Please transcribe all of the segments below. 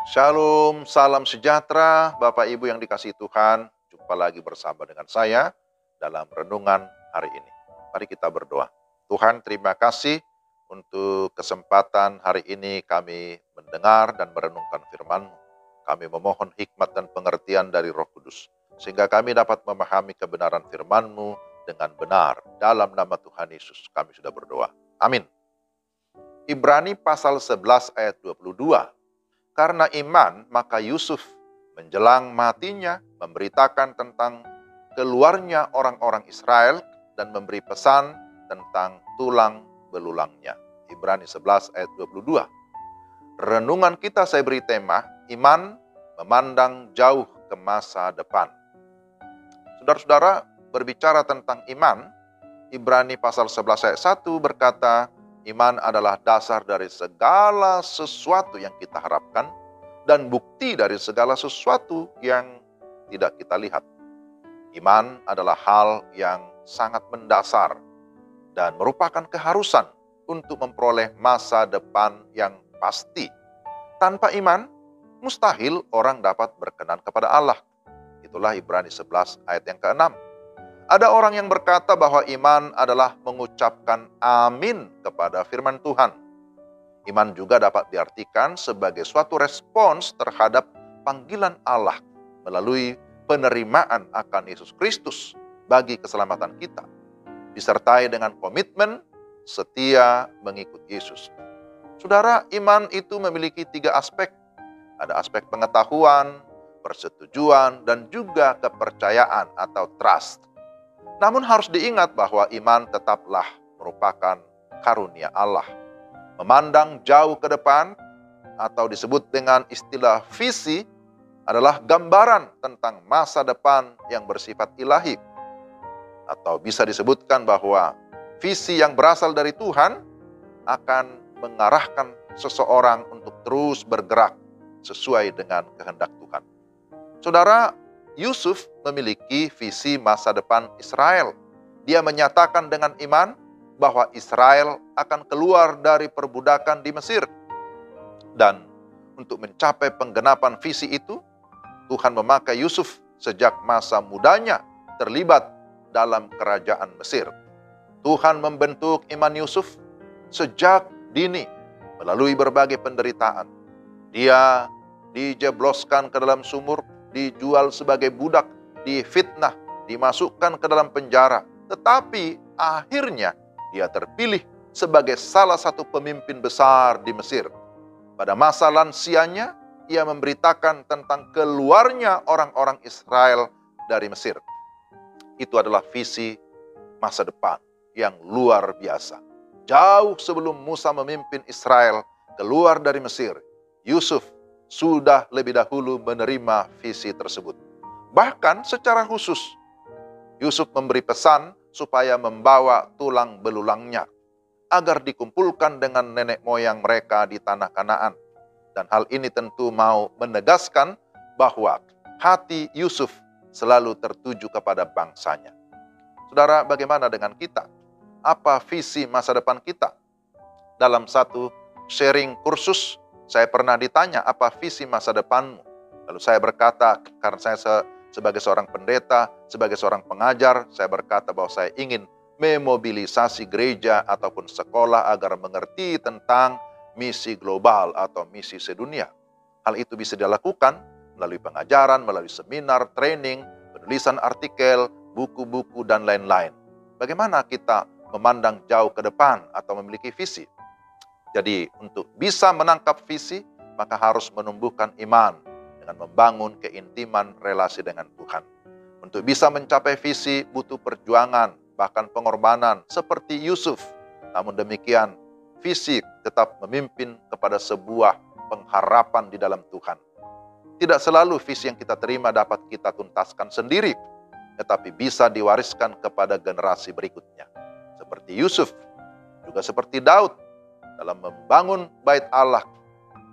Shalom, salam sejahtera, Bapak Ibu yang dikasihi Tuhan. Jumpa lagi bersama dengan saya dalam renungan hari ini. Mari kita berdoa. Tuhan, terima kasih untuk kesempatan hari ini kami mendengar dan merenungkan firman-Mu. Kami memohon hikmat dan pengertian dari Roh Kudus, sehingga kami dapat memahami kebenaran firman-Mu dengan benar. Dalam nama Tuhan Yesus kami sudah berdoa. Amin. Ibrani pasal 11 ayat 22. Karena iman, maka Yusuf menjelang matinya memberitakan tentang keluarnya orang-orang Israel dan memberi pesan tentang tulang belulangnya. Ibrani 11 ayat 22. Renungan kita saya beri tema, iman memandang jauh ke masa depan. Saudara-saudara, berbicara tentang iman, Ibrani pasal 11 ayat 1 berkata, iman adalah dasar dari segala sesuatu yang kita harapkan dan bukti dari segala sesuatu yang tidak kita lihat. Iman adalah hal yang sangat mendasar dan merupakan keharusan untuk memperoleh masa depan yang pasti. Tanpa iman, mustahil orang dapat berkenan kepada Allah. Itulah Ibrani 11 ayat yang ke-6. Ada orang yang berkata bahwa iman adalah mengucapkan amin kepada firman Tuhan. Iman juga dapat diartikan sebagai suatu respons terhadap panggilan Allah melalui penerimaan akan Yesus Kristus bagi keselamatan kita, disertai dengan komitmen setia mengikut Yesus. Saudara, iman itu memiliki 3 aspek. Ada aspek pengetahuan, persetujuan, dan juga kepercayaan atau trust. Namun harus diingat bahwa iman tetaplah merupakan karunia Allah. Memandang jauh ke depan atau disebut dengan istilah visi adalah gambaran tentang masa depan yang bersifat ilahi. Atau bisa disebutkan bahwa visi yang berasal dari Tuhan akan mengarahkan seseorang untuk terus bergerak sesuai dengan kehendak Tuhan. Saudara, Yusuf memiliki visi masa depan Israel. Dia menyatakan dengan iman bahwa Israel akan keluar dari perbudakan di Mesir. Dan untuk mencapai penggenapan visi itu, Tuhan memakai Yusuf sejak masa mudanya terlibat dalam kerajaan Mesir. Tuhan membentuk iman Yusuf sejak dini melalui berbagai penderitaan. Dia dijebloskan ke dalam sumur, dijual sebagai budak, difitnah, dimasukkan ke dalam penjara. Tetapi akhirnya dia terpilih sebagai salah satu pemimpin besar di Mesir. Pada masa lansianya, ia memberitakan tentang keluarnya orang-orang Israel dari Mesir. Itu adalah visi masa depan yang luar biasa. Jauh sebelum Musa memimpin Israel keluar dari Mesir, Yusuf sudah lebih dahulu menerima visi tersebut. Bahkan secara khusus, Yusuf memberi pesan supaya membawa tulang belulangnya agar dikumpulkan dengan nenek moyang mereka di tanah Kanaan. Dan hal ini tentu mau menegaskan bahwa hati Yusuf selalu tertuju kepada bangsanya. Saudara, bagaimana dengan kita? Apa visi masa depan kita? Dalam satu sharing kursus, saya pernah ditanya, apa visi masa depanmu? Lalu saya berkata, karena saya sebagai seorang pendeta, sebagai seorang pengajar, saya berkata bahwa saya ingin memobilisasi gereja ataupun sekolah agar mengerti tentang misi global atau misi sedunia. Hal itu bisa dilakukan melalui pengajaran, melalui seminar, training, penulisan artikel, buku-buku, dan lain-lain. Bagaimana kita memandang jauh ke depan atau memiliki visi? Jadi untuk bisa menangkap visi, maka harus menumbuhkan iman dengan membangun keintiman relasi dengan Tuhan. Untuk bisa mencapai visi butuh perjuangan, bahkan pengorbanan seperti Yusuf. Namun demikian, visi tetap memimpin kepada sebuah pengharapan di dalam Tuhan. Tidak selalu visi yang kita terima dapat kita tuntaskan sendiri, tetapi bisa diwariskan kepada generasi berikutnya. Seperti Yusuf, juga seperti Daud, dalam membangun bait Allah.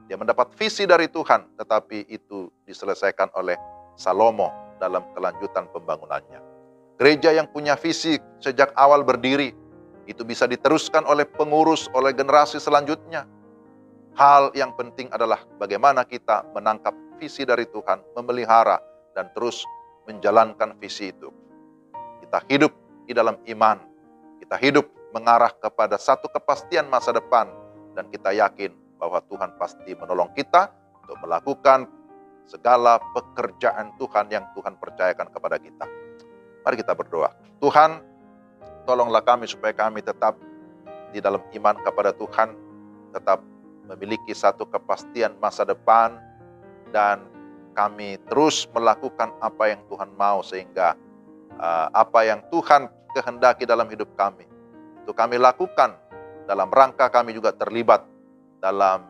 Dia mendapat visi dari Tuhan, tetapi itu diselesaikan oleh Salomo dalam kelanjutan pembangunannya. Gereja yang punya visi sejak awal berdiri, itu bisa diteruskan oleh pengurus, oleh generasi selanjutnya. Hal yang penting adalah bagaimana kita menangkap visi dari Tuhan, memelihara dan terus menjalankan visi itu. Kita hidup di dalam iman, kita hidup mengarah kepada satu kepastian masa depan, dan kita yakin bahwa Tuhan pasti menolong kita untuk melakukan segala pekerjaan Tuhan yang Tuhan percayakan kepada kita. Mari kita berdoa. Tuhan, tolonglah kami supaya kami tetap di dalam iman kepada Tuhan, tetap memiliki satu kepastian masa depan, dan kami terus melakukan apa yang Tuhan mau, sehingga apa yang Tuhan kehendaki dalam hidup kami, itu kami lakukan dalam rangka kami juga terlibat dalam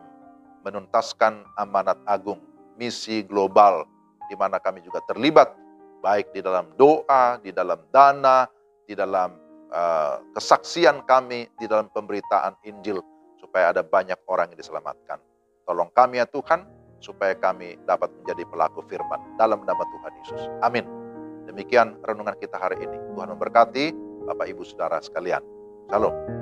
menuntaskan amanat agung, misi global, di mana kami juga terlibat, baik di dalam doa, di dalam dana, di dalam kesaksian kami, di dalam pemberitaan Injil, supaya ada banyak orang yang diselamatkan. Tolong kami ya Tuhan, supaya kami dapat menjadi pelaku firman dalam nama Tuhan Yesus. Amin. Demikian renungan kita hari ini. Tuhan memberkati Bapak Ibu Saudara sekalian. Shalom.